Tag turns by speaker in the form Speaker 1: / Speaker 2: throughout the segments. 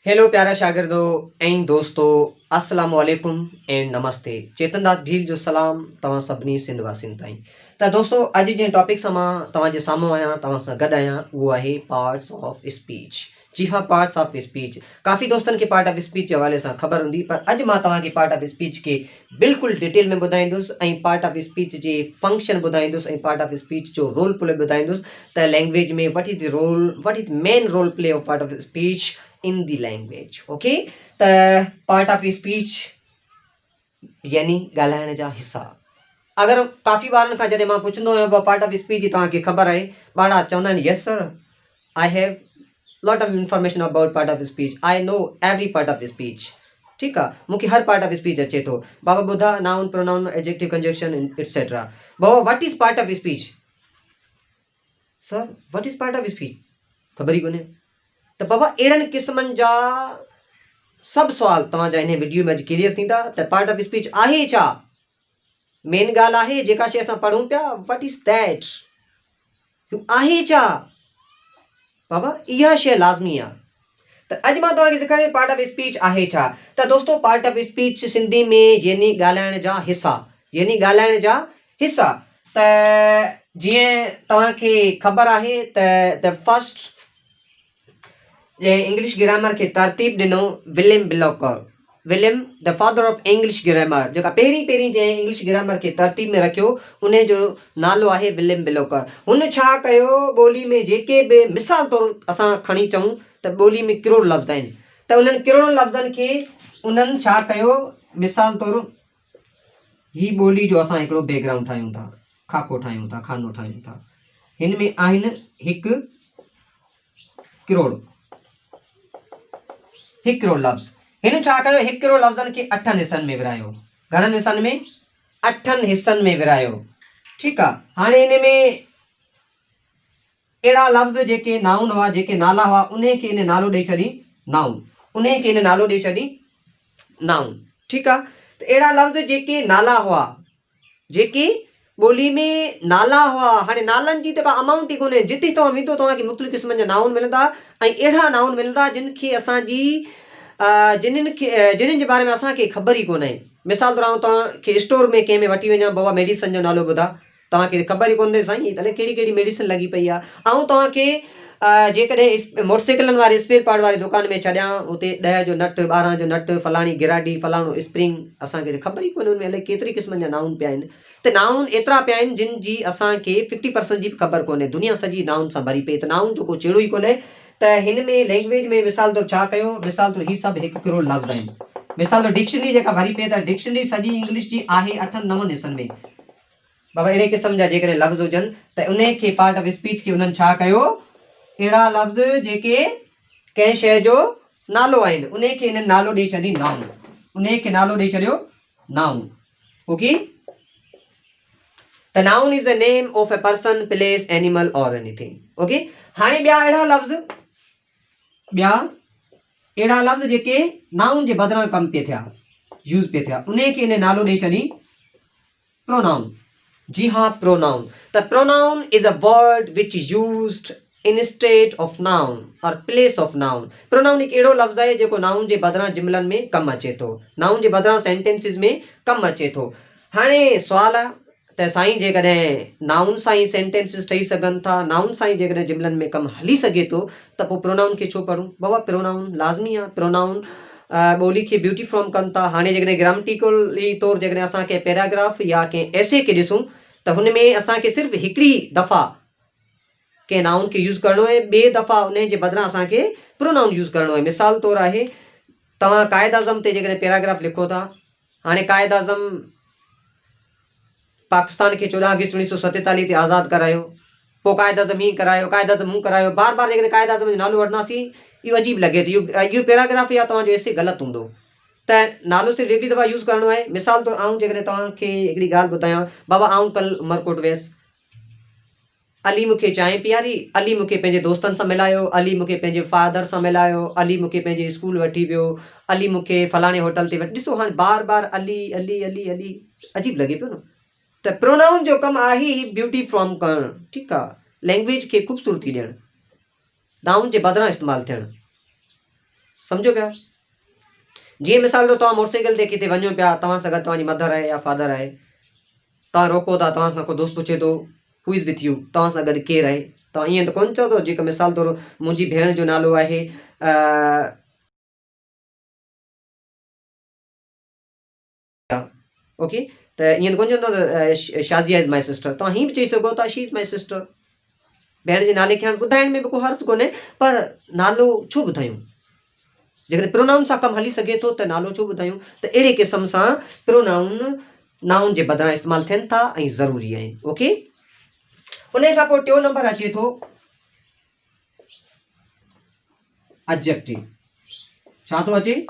Speaker 1: Hello प्यारा शागिर्दों ऐं दोस्तों, अस्सलाम वालेकुम एंड नमस्ते। चेतन दास भील जो सलाम तव्हां सभिनी सिंध वासियुनि ताईं। त दोस्तों, अॼु जंहिं टॉपिक सां मां तव्हांजे साम्हूं आहियां, तव्हां सां गॾु आहियां, उहो आहे पार्ट्स ऑफ स्पीच। जी हाँ, पार्ट्स ऑफ स्पीच। काफ़ी दोस्तनि खे पार्ट ऑफ स्पीच जे हवाले सां ख़बर हूंदी, पर अॼु मां तव्हांखे पार्ट ऑफ स्पीच खे बिल्कुलु डिटेल में ॿुधाईंदुसि ऐं पार्ट ऑफ स्पीच जे फंक्शन ॿुधाईंदुसि ऐं पार्ट ऑफ स्पीच जो रोल प्ले ॿुधाईंदुसि त लैंग्वेज में what is the role, what is main role play of part of speech in the language. Okay, त पार्ट ऑफ स्पीच यानी ॻाल्हाइण जा हिस्सा। अगरि काफ़ी ॿारनि खां जॾहिं मां पुछंदो आहियां पार्ट ऑफ स्पीच जी तव्हांखे ख़बर आहे, ॿार चवंदा आहिनि yes sir, I have lot of information about part of speech, I know every part of speech. ठीकु आहे, मूंखे हर पार्ट ऑफ स्पीच अचे थो। बाबा ॿुधा, noun, pronoun, adjective, conjunction etcetera. बाबा what is part of speech? Sir what is part of speech? ख़बर ई कोन्हे। त बाबा अहिड़नि क़िस्मनि जा सभु सुवाल तव्हांजा इन वीडियो में अॼु क्लियर थींदा त पार्ट ऑफ स्पीच आहे छा, मेन ॻाल्हि आहे जेका शइ असां पढ़ूं पिया, व्हाट इज़ दैट, आहे छा बाबा, इहा शइ लाज़मी आहे। त अॼु मां तव्हांखे सेखारियां पार्ट ऑफ स्पीच आहे छा। त दोस्तों, पार्ट ऑफ स्पीच सिंधी में यानी ॻाल्हाइण जा हिस्सा, यानी ॻाल्हाइण जा हिस्सा। त जीअं तव्हांखे ख़बर आहे त फर्स्ट इंग्लिश ग्रामर खे तरतीब ॾिनो William blocker. William the father of English grammar, जेका पहिरीं जंहिं इंग्लिश ग्रामर खे तरतीब में रखियो, उन जो नालो आहे विलियम ब्लॉकर। हुन छा कयो, ॿोली में जेके बि मिसाल तौरु असां खणी चऊं त ॿोली में किरोड़ लफ़्ज़ आहिनि, त उन्हनि किरोड़ लफ़्ज़नि खे उन्हनि छा कयो, मिसाल तौरु ही ॿोली जो असां हिकिड़ो बैकग्राउंड ठाहियूं था, खाको ठाहियूं था, खानो ठाहियूं था। हिन में आहिनि हिकु करोड़ लफ़्ज़। हिन छा कयो, हिकु करोड़ लफ़्ज़नि खे 8 हिसनि में विरायो। घणनि हिसनि में? 8 हिसनि में विरायो। ठीकु आहे। हाणे हिन में अहिड़ा लफ़्ज़ जेके नाउन हुआ, जेके नाला हुआ, उन खे इन नालो ॾेई छॾी नाउन, उन खे इन नालो ॾेई छॾी नाउन। ठीकु आहे। त अहिड़ा लफ़्ज़ जेके नाला हुआ, जेके ॿोली में नाला हुआ। हाणे नालनि जी त का अमाउंट ई कोन्हे, जिते तव्हां वेंदो तव्हांखे मुख़्तलिफ़ क़िस्मनि जा नाउन मिलंदा ऐं अहिड़ा नाउन मिलंदा जिन खे असांजी जिन्हनि जे बारे में असांखे ख़बर ई कोन्हे। मिसाल तौरु तव्हांखे स्टोर में कंहिं में वठी वञा, बाबा मेडिसन जो नालो ॿुधा, तव्हांखे ख़बर ई कोन्हे साईं तॾहिं कहिड़ी मेडिसिन लॻी पई आहे। ऐं तव्हांखे जेकॾहिं मोटरसाइकिलनि वारे स्पेयर पार्ट वारी दुकान में छॾियां, उते 10 जो नट, 12 जो नट, फलाणी गिराडी, फलाणो स्प्रिंग, असांखे त ख़बर ई कोन्हे उनमें अलाए केतिरी क़िस्मनि जा नाउन पिया आहिनि। त नाउन एतिरा पिया आहिनि जिन जी असांखे 50% जी बि ख़बर कोन्हे। दुनिया सॼी नाउन सां भरी पई, त नाउन जो को चेड़ो ई कोन्हे। त हिन में लैंग्वेज में मिसाल तौरु छा कयो, मिसाल तौरु ही सभु 1 करोड़ लफ़्ज़ आहिनि। मिसाल तौरु डिक्शनरी जेका भरी पई, त डिक्शनरी सॼी इंग्लिश जी आहे 8-9 हिसनि में। बाबा अहिड़े क़िस्म जा जेकॾहिं लफ़्ज़ हुजनि त उन खे पार्ट ऑफ स्पीच खे उन्हनि छा कयो, अहिड़ा लफ़्ज़ जेके कंहिं शइ जो नालो आहिनि, उन खे हिननि नालो ॾेई छॾी नाउन, उन खे नालो ॾेई छॾियो नाउन। ओके, त noun is the name of a person, place, animal और एनीथिंग। ओके, हाणे ॿिया अहिड़ा लफ़्ज़ जेके नाउन जे बदिरां कमु पिए थिया, यूज़ पिए थिया, उन खे हिन नालो ॾेई छॾी प्रोनाउन। जी हाँ, प्रोनाउन। त pronoun is a word which used instead of noun और प्लेस ऑफ नाउन। प्रोनाउन हिकु अहिड़ो लफ़्ज़ आहे जेको नाउन जे बदिरां जुमलनि में कमु अचे थो, नाउन जे बदिरां सेंटेंसिस में कमु अचे थो। हाणे सुवाल आहे त साईं जेकॾहिं नाउन सां ई सेंटेंसिस ठही सघनि था, नाउन सां ई जेकॾहिं जुमलनि में कमु हली सघे थो, त पोइ प्रोनाउन खे छो पढ़ूं? बाबा प्रोनाउन लाज़मी आहे। प्रोनाउन ॿोली खे ब्यूटी फॉर्म कनि था। हाणे जेकॾहिं ग्रामेटिकली तौरु जेकॾहिं असां कंहिं पैराग्राफ या कंहिं एसे खे ॾिसूं त हुन में असांखे सिर्फ़ु हिकिड़ी दफ़ा कंहिं नाउन खे यूज़ करिणो आहे, ॿिए दफ़ा उन जे बदिरां असांखे प्रोनाउन यूज़ करिणो आहे। मिसाल तौरु आहे, तव्हां क़ाइद आज़म ते जेकॾहिं पैराग्राफ लिखो था, हाणे क़ाइद आज़म पाकिस्तान खे 14 अगस्त 1947 ते आज़ादु करायो, पोइ क़ाइद आज़म हीअं करायो, क़ाइद आज़म हूं करायो, बार बार जेकॾहिं क़ाइद आज़म जो नालो वठंदासीं, इहो अजीब लॻे थो, इहो पैराग्राफ या तव्हांजो एसे ग़लति हूंदो। त नालो सिर्फ़ु हिकिड़ी दफ़ा यूज़ करिणो आहे। मिसाल तौरु आऊं जेकॾहिं तव्हांखे हिकिड़ी ॻाल्हि ॿुधायां, बाबा आऊं कल्ह उमरकोट वियसि, अली मूंखे चांहि पीआरी, अली मूंखे पंहिंजे दोस्तनि सां मिलायो, अली मूंखे पंहिंजे फादर सां मिलायो, अली मूंखे पंहिंजे स्कूल वठी वियो, अली मूंखे फलाणे होटल ते वठी। ॾिसो हाणे बार बार अली अली अली अली, अजीब लॻे पियो न। त प्रोनाउन जो कमु आहे ई ब्यूटी फॉर्म करणु। ठीकु आहे, लैंग्वेज खे ख़ूबसूरती ॾियणु, नाउन जे बदिरां इस्तेमालु थियणु। समझो पिया। जी मिसाल तो मोटरसाइकिल ते किथे वञो पिया, तव्हां सां गॾु तव्हांजी मदर आहे या फादर आहे, तव्हां रोको था, तव्हां खां को दोस्त पुछे थो हू इज़ विथ यू, तव्हां सां गॾु केरु आहे, तव्हां ईअं त कोन चओ थो। जेका मिसाल तौरु मुंहिंजी भेण जो नालो आहे ओके, त ईअं त कोन चवंदो त शाज़िया इज़ माई सिस्टर, तव्हां हीअं बि चई सघो था शी इज़ माई सिस्टर। भेण जे नाले खे हाणे ॿुधाइण में बि को हर्ज़ु कोन्हे, पर नालो छो ॿुधायूं? जेकॾहिं प्रोनाउन सां कमु हली सघे थो त नालो छो ॿुधायूं? त अहिड़े क़िस्म सां प्रोनाउन नाउन जे बदिरां इस्तेमालु थियनि था ऐं ज़रूरी आहिनि। ओके, उन खां पोइ टियों नंबर अचे थो एडजेक्टिव। छा थो अचे?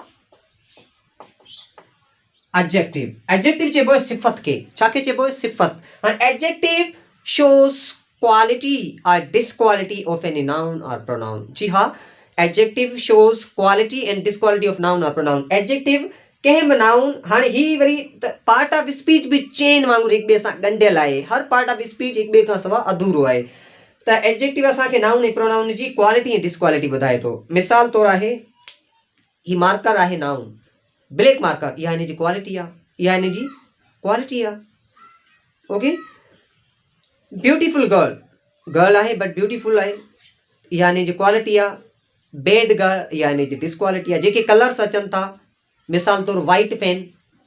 Speaker 1: एडजेक्टिव। एडजेक्टिव चइबो आहे सिफ़त खे। छा खे चइबो आहे? सिफ़त। हाणे एडजेक्टिव शोज़ क्वालिटी और डिसक्वालिटी ऑफ एनी नाउन और प्रोनाउन। जी हाँ, adjective shows quality and disquality of noun और प्रोनाउन। एडजेक्टिव कंहिं बि नाउन, हाणे ही वरी पार्ट ऑफ स्पीच बि चेन वांगुरु हिक ॿिए सां ॻंढियल आहे। हर पार्ट ऑफ स्पीच हिक ॿिए खां सवाइ अधूरो आहे। त एडजेक्टिव असांखे नाउन ऐं प्रोनाउन जी क्वालिटी ऐं डिसक्वालिटी ॿुधाए थो। मिसाल तौरु आहे, ही मार्कर आहे नाउन, ब्लैक मार्कर, इहा हिन जी क्वालिटी आहे, इहा हिन जी क्वालिटी आहे। ओके, ब्यूटीफुल गर्ल, गर्ल आहे बट ब्यूटीफुल आहे, इहा हिन जी क्वालिटी आहे। बैड गर्ल, इहा हिन जी डिसक्वालिटी आहे। जेके कलर्स अचनि था, मिसाल तौरु वाइट फैन,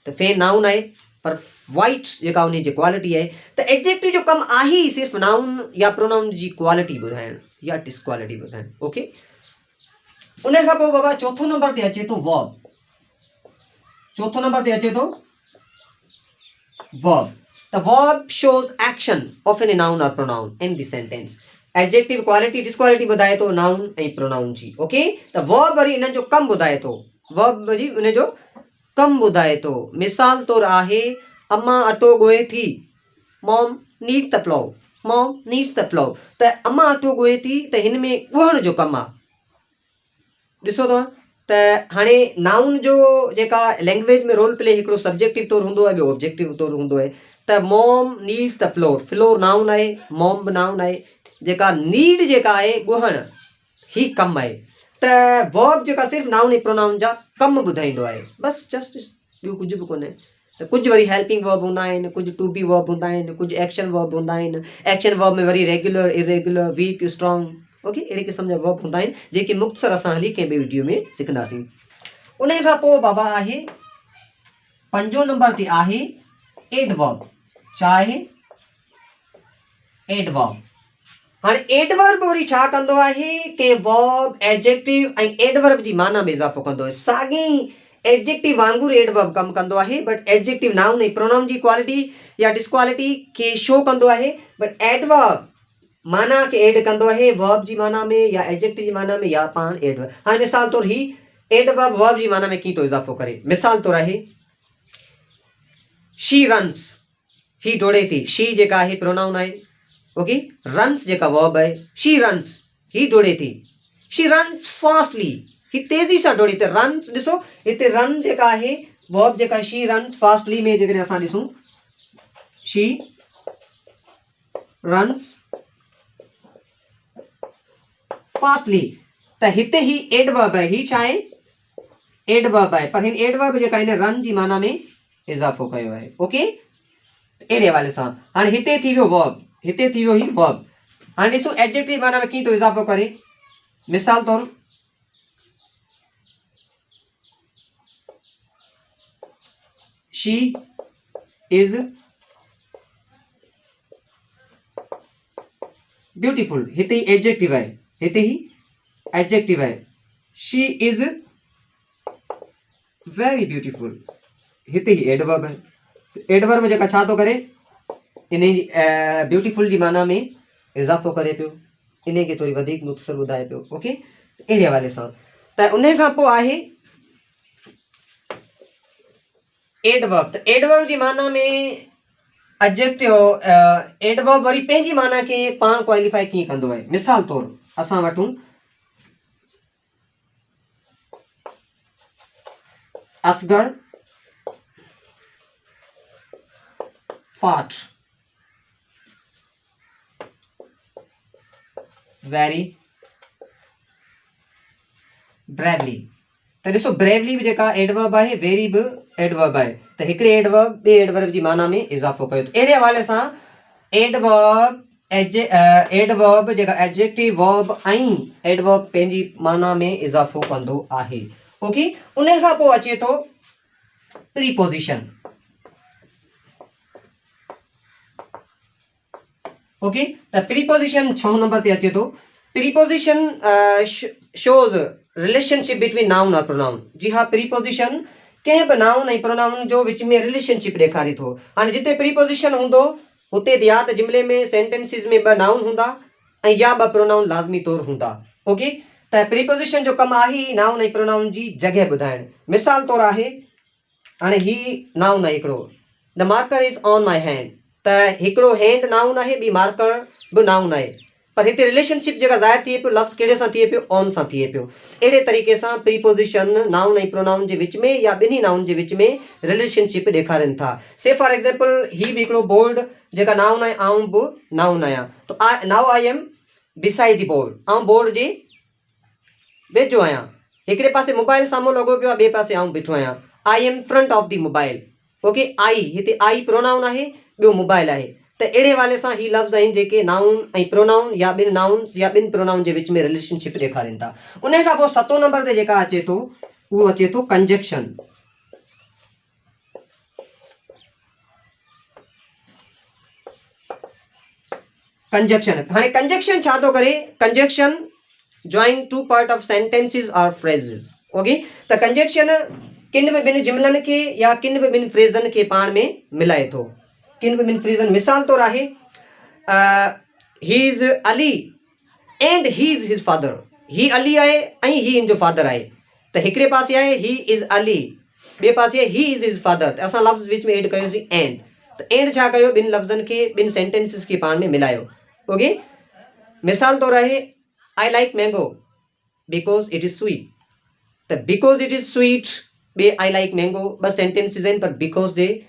Speaker 1: त फैन नाउन आहे पर वाइट जेका उन जी क्वालिटी आहे। त एडजेक्टिव जो कमु आहे ई सिर्फ़ु नाउन या प्रोनाउन जी क्वालिटी ॿुधाइणु या डिसक्वालिटी ॿुधाइणु। ओके, उन खां पोइ बाबा चौथों नंबर ते अचे थो वर्ब। चौथों नंबर ते अचे थो verb. The verb shows action of any noun or pronoun in the sentence. Adjective quality disquality ॿुधाए थो नाउन ऐं प्रोनाउन जी। ओके, त वर्ब वरी इन्हनि जो कमु ॿुधाए थो। वर्ब वरी उन जो कमु ॿुधाए थो। मिसाल तौरु आहे, अम्मा अटो ॻोहे थी, mom needs the floor, mom needs the floor. त अम्मा अटो ॻोहे थी, त हिन में ॻोहण जो कमु आहे। ॾिसो तव्हां, त हाणे नाउन जो जेका लैंग्वेज में रोल प्ले हिकिड़ो सब्जेक्टिव तौरु हूंदो आहे, ॿियो ऑब्जेक्टिव तौरु हूंदो आहे। त mom needs the floor, floor noun आहे, मॉम बि नाउन आहे। जेका नीड जेका आहे ॻोहण, ही कमु आहे। त वर्ब जेका सिर्फ़ु नाउन ऐं प्रोनाउन जा कमु ॿुधाईंदो आहे, बसि जस्ट, ॿियो कुझु बि कोन्हे। त कुझु वरी हेल्पिंग वर्ब हूंदा आहिनि, कुझु टू बी वर्ब हूंदा आहिनि, कुझु एक्शन वर्ब हूंदा आहिनि। एक्शन वर्ब में वरी regular, irregular, weak, strong. Okay, अहिड़े क़िस्म जा वर्ब हूंदा आहिनि जेके मुख़्तसर असां हली कंहिं ॿिए वीडियो में सिखंदासीं। उन खां पोइ बाबा आहे, पंजो नंबर ते आहे एडवर्ब। छा आहे? एडवर्ब। हाणे एडवर्ब वरी छा कंदो आहे? के वर्ब, एडजेक्टिव ऐं एडवर्ब जी माना में इज़ाफ़ो कंदो आहे। साॻी एडजेक्टिव वांगुरु एडवर्ब कमु कंदो आहे, बट एडजेक्टिव नाउन ऐं प्रोनाउन जी क्वालिटी या डिसक्वालिटी खे शो कंदो आहे, बट एडवर्ब माना खे एड कंदो आहे वर्ब जी माना में या एडजेक्टिव जी माना में या पाण एडवर्ब। हाणे मिसाल तौरु ही एडवर्ब वर्ब जी माना में कीअं थो इज़ाफ़ो करे? मिसाल तौरु आहे, शी रन्स, ही डोड़े थी, शी जेका आहे प्रोनाउन आहे। ओके, रन्स जेका वर्ब आहे, शी रन्स, ही डोड़े थी, शी रन्स फास्टली, ही तेज़ी सां डोड़े थी। रन्स ॾिसो, हिते रन जेका आहे वर्ब जेका शी रन्स फास्टली में जेकॾहिं असां ॾिसूं, शी रन्स फास्टली, त हिते ही एडवर्ब आहे। ही छा आहे? एडवर्ब आहे, पर हिन एडवर्ब जेका हिन रन जी माना में इज़ाफ़ो कयो आहे। ओके, अहिड़े हवाले सां हाणे हिते थी वियो वर्ब, हिते थी वियो ही वर्ब। हाणे ॾिसो एडजेक्टिव माना में कीअं थो इज़ाफ़ो करे। मिसाल तौरु, शी इज़ ब्यूटीफुल, हिते ही एडजेक्टिव आहे, हिते ही एडजेक्टिव आहे। शी इज़ वेरी ब्यूटीफुल, हिते ही एडवर्ब आहे। एडवर्ब जेका छा थो करे? इन जी ब्यूटीफुल जी माना में इज़ाफ़ो करे पियो, इन खे थोरी वधीक मुख़्तसर ॿुधाए पियो। ओके, अहिड़े हवाले सां। त उन खां पोइ आहे एडवर्ब। त एडवर्ब जी माना में एडजेक्टिव, एडवर्ब वरी पंहिंजी माना खे पाण क्वालिफाई कीअं कंदो आहे। मिसाल तौरु असां वठूं, असगर fought very bravely। त ॾिसो ब्रेवली बि जेका एडवर्ब आहे, वेरी बि एडवर्ब आहे, त हिकिड़े एडवर्ब ॿिए एडवर्ब जी माना में इज़ाफ़ो कयो। अहिड़े हवाले सां एडवर्ब जेका एडजेक्टिव वर्ब ऐं एडवर्ब पंहिंजी माना में इज़ाफ़ो कंदो आहे। ओके, उन खां पोइ अचे थो प्रीपोज़िशन। ओके, त प्रीपोज़िशन 6 नंबर ते अचे थो। Preposition shows relationship between noun और प्रोनाउन। जी हाँ, प्रीपोज़िशन कंहिं बि नाउन ऐं प्रोनाउन जो विच में रिलेशनशिप ॾेखारे थो। हाणे जिते प्रीपोज़िशन हूंदो उते या त जुमिले में सेंटेंसिस में ॿ नाउन हूंदा ऐं या ॿ प्रोनाउन लाज़मी तौरु हूंदा। ओके, त प्रीपोज़िशन जो कमु आहे ही नाउन ऐं प्रोनाउन जी जॻह ॿुधाइणु। मिसाल तौरु आहे, हाणे ही नाउन आहे हिकिड़ो, the marker is on my hand, त हिकिड़ो हैंड नाउन आहे, ॿी मार्कर बि नाउन आहे, पर हिते रिलेशनशिप जेका ज़ाहिर थिए पियो लफ़्ज़ कहिड़े सां थिए पियो, ऑन सां थिए पियो। अहिड़े तरीक़े सां प्रीपोज़िशन नाउन ऐं प्रोनाउन जे विच में या ॿिन्ही नाउन जे विच में रिलेशनशिप ॾेखारनि था। से फॉर एग्ज़ाम्पल ही बि हिकिड़ो बोर्ड जेका नाउन आहे, आउं बि नाउन आहियां, त now I am beside the board, आउं बोर्ड जे वेझो आहियां। हिकिड़े पासे मोबाइल साम्हूं लॻो पियो आहे, ॿिए पासे आउं बीठो आहियां। I am front of the mobile. Okay, I हिते आई प्रोनाउन आहे, ॿियो मोबाइल आहे, त अहिड़े हवाले सां ही लफ़्ज़ आहिनि जेके नाउन ऐं प्रोनाउन या ॿिनि नाउन या ॿिनि प्रोनाउन जे विच में रिलेशनशिप ॾेखारनि था। उन खां पोइ 7 नंबर ते जेका अचे थो उहो अचे थो कंजक्शन। कंजक्शन, हाणे कंजक्शन छा थो करे? Conjunction join two part of sentences or phrases. Okay, त कंजक्शन किन बि ॿिनि जुमिलनि खे या किन बि ॿिनि फ्रेज़नि खे पाण में मिलाए थो। किन बि ॿिनि फ्रेज़नि, मिसाल तौरु आहे, he is Ali and he is his father. ही अली आहे ऐं ही हिन जो फादर आहे, त हिकिड़े पासे आहे ही इज़ अली, ॿिए पासे ही इज़ हिज फादर, त असां लफ़्ज़ विच में एड कयोसीं एंड। त एंड छा कयो? ॿिनि लफ़्ज़नि खे, ॿिनि सेंटेंसिस खे पाण में मिलायो। ओके, मिसाल तौरु आहे, I like mango because it is sweet, त बिकॉज इट इज़ स्वीट ॿिए आई लाइक मैंगो, ॿ सेंटेंसिस आहिनि, पर बिकॉज जे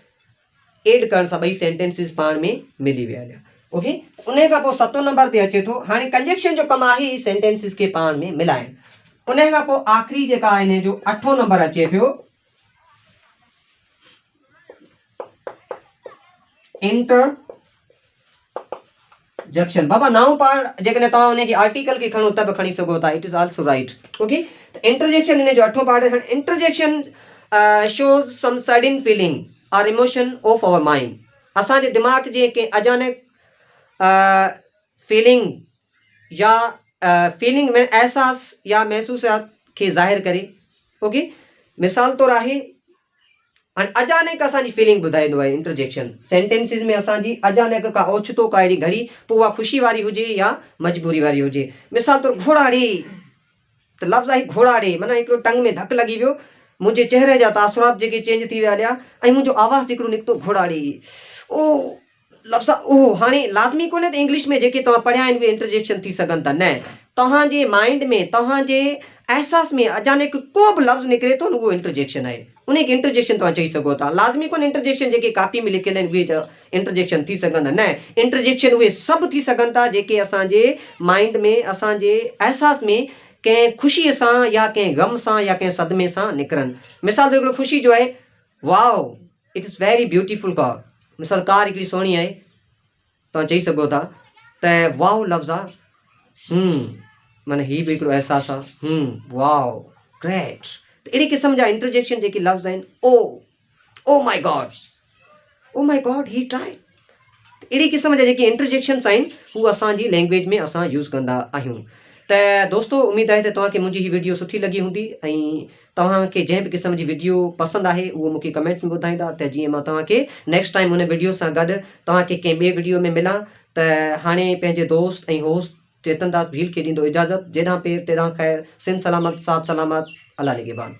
Speaker 1: एड करण सां ॿई सेंटेंसिस पाण में मिली विया हुया। ओके, उन खां पोइ 7 नंबर ते अचे थो, हाणे कंजक्शन जो कमु आहे सेंटेंसिस खे पाण में मिलाइणु। उन खां पोइ आख़िरी जेका आहे हिन जो 8 नंबर अचे पियो इंटरजेक्शन। बाबा नाउ पार्ट जेकॾहिं तव्हां हुनखे आर्टिकल खे खणो त बि खणी सघो था, it is also right. Okay, त इंटरजेक्शन हिन जो 8 पार्ट आहे। Interjection shows some sudden feeling or emotion of our mind. असांजे दिमाग़ जे कंहिं अचानक फीलिंग या फीलिंग में एहसास या महसूसात खे ज़ाहिर करे। ओके, मिसाल तौरु आहे, हाणे अचानक असांजी फीलिंग ॿुधाईंदो आहे इंटरजेक्शन। सेंटेंसिस में असांजी अचानक का ओचितो का अहिड़ी घड़ी, पोइ उहा ख़ुशी वारी हुजे या मजबूरी वारी हुजे। मिसाल तौरु घोड़ाड़े, त लफ़्ज़ आहे घोड़ाड़े, माना हिकिड़ो टंग में धकु लॻी वियो, मुंहिंजे चहिरे जा तासुरात जेके चेंज थी विया हलिया ऐं मुंहिंजो आवाज़ु हिकिड़ो निकितो घोड़ाड़े। ओ लफ़्ज़ ओ, हाणे लाज़मी कोन्हे त इंग्लिश में जेके तव्हां पढ़िया आहिनि उहे इंटरजेक्शन थी सघनि था, न, तव्हांजे माइंड में, तव्हांजे एहसास में अचानक को बि लफ़्ज़ निकिरे थो न, उहो इंटरजेक्शन आहे, उनखे इंटरजेक्शन तव्हां चई सघो था। लाज़मी कोन्हे इंटरजेक्शन जेके कापी में लिखियल आहिनि उहे इंटरजेक्शन थी सघनि था, न, इंटरजेक्शन उहे सभु थी सघनि था जेके असांजे माइंड में, असांजे एहसास में कंहिं ख़ुशीअ सां या कंहिं गम सां या कंहिं सदमे सां निकिरनि। मिसाल हिकिड़ो ख़ुशी जो आहे, wow it is very beautiful car. मिसाल कार हिकिड़ी सुहिणी आहे, तव्हां चई सघो था त वाओ लफ़्ज़ आहे, माना हीउ बि हिकिड़ो अहसासु आहे, वाओ ग्रेट। त अहिड़े क़िस्म जा इंटरजेक्शन जेके लफ़्ज़ आहिनि, ओ माई गॉड ही ट्राइड, अहिड़ी क़िस्म जा जेके इंटरजेक्शन्स आहिनि हू असांजी लैंग्वेज में असां यूज़ कंदा आहियूं। त दोस्तो, उमेदु आहे त तव्हांखे मुंहिंजी हीअ वीडियो सुठी लॻी हूंदी ऐं तव्हांखे जंहिं बि क़िस्म जी वीडियो पसंदि आहे उहो मूंखे कमेंट्स में ॿुधाईंदा, त जीअं मां तव्हांखे नेक्स्ट टाइम हुन वीडियो सां गॾु तव्हांखे कंहिं ॿिए वीडियो में मिलां। त हाणे पंहिंजे दोस्त ऐं होस्ट चेतन दास भील खे ॾींदो इजाज़त। जेॾां पेर तेॾां ख़ैर, सिंध सलामत, साथ सलामत, अल्लाह निगहबान।